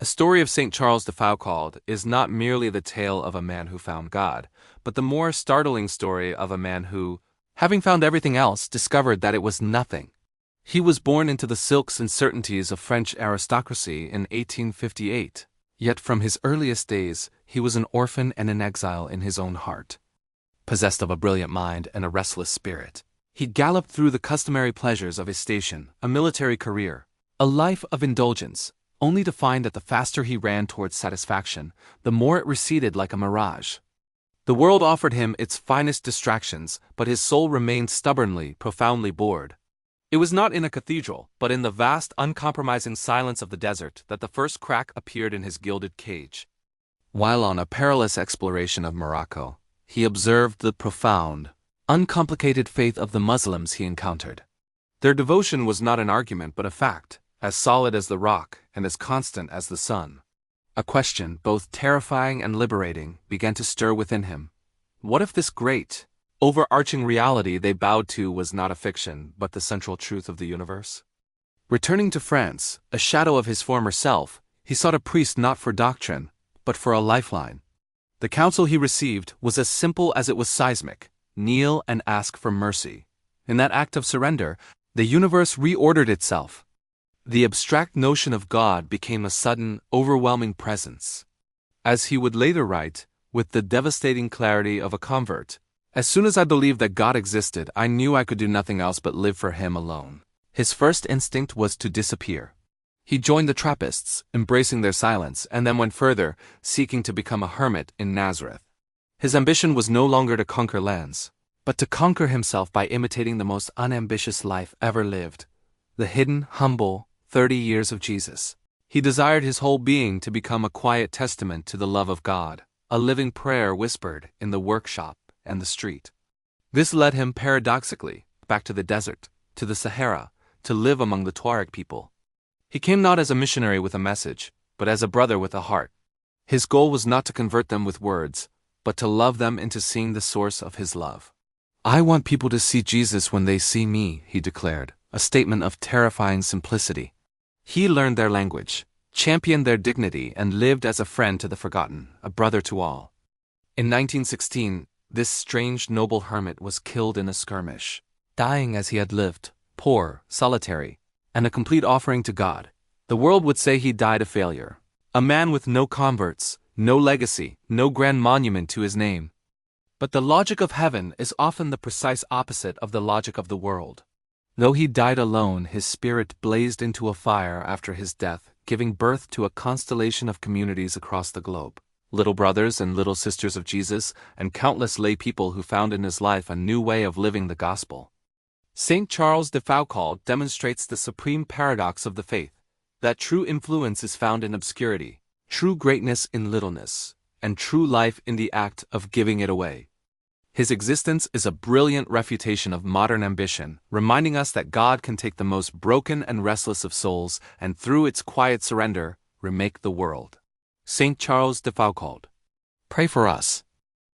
A story of St. Charles de Foucauld is not merely the tale of a man who found God, but the more startling story of a man who, having found everything else, discovered that it was nothing. He was born into the silks and certainties of French aristocracy in 1858, yet from his earliest days he was an orphan and an exile in his own heart. Possessed of a brilliant mind and a restless spirit, he galloped through the customary pleasures of his station, a military career, a life of indulgence, only to find that the faster he ran towards satisfaction, the more it receded like a mirage. The world offered him its finest distractions, but his soul remained stubbornly, profoundly bored. It was not in a cathedral, but in the vast, uncompromising silence of the desert that the first crack appeared in his gilded cage. While on a perilous exploration of Morocco, he observed the profound, uncomplicated faith of the Muslims he encountered. Their devotion was not an argument but a fact, as solid as the rock and as constant as the sun. A question, both terrifying and liberating, began to stir within him. What if this great, overarching reality they bowed to was not a fiction, but the central truth of the universe? Returning to France, a shadow of his former self, he sought a priest not for doctrine, but for a lifeline. The counsel he received was as simple as it was seismic: kneel and ask for mercy. In that act of surrender, the universe reordered itself. The abstract notion of God became a sudden, overwhelming presence. As he would later write, with the devastating clarity of a convert, "As soon as I believed that God existed, I knew I could do nothing else but live for Him alone." His first instinct was to disappear. He joined the Trappists, embracing their silence, and then went further, seeking to become a hermit in Nazareth. His ambition was no longer to conquer lands, but to conquer himself by imitating the most unambitious life ever lived, the hidden, humble 30 years of Jesus. He desired his whole being to become a quiet testament to the love of God, a living prayer whispered in the workshop and the street. This led him paradoxically back to the desert, to the Sahara, to live among the Tuareg people. He came not as a missionary with a message, but as a brother with a heart. His goal was not to convert them with words, but to love them into seeing the source of his love. "I want people to see Jesus when they see me," he declared, a statement of terrifying simplicity. He learned their language, championed their dignity, and lived as a friend to the forgotten, a brother to all. In 1916, this strange, noble hermit was killed in a skirmish, dying as he had lived, poor, solitary, and a complete offering to God. The world would say he died a failure, a man with no converts, no legacy, no grand monument to his name. But the logic of heaven is often the precise opposite of the logic of the world. Though he died alone, his spirit blazed into a fire after his death, giving birth to a constellation of communities across the globe, little brothers and little sisters of Jesus, and countless lay people who found in his life a new way of living the gospel. St. Charles de Foucauld demonstrates the supreme paradox of the faith, that true influence is found in obscurity, true greatness in littleness, and true life in the act of giving it away. His existence is a brilliant refutation of modern ambition, reminding us that God can take the most broken and restless of souls and through its quiet surrender, remake the world. St. Charles de Foucauld. Pray for us.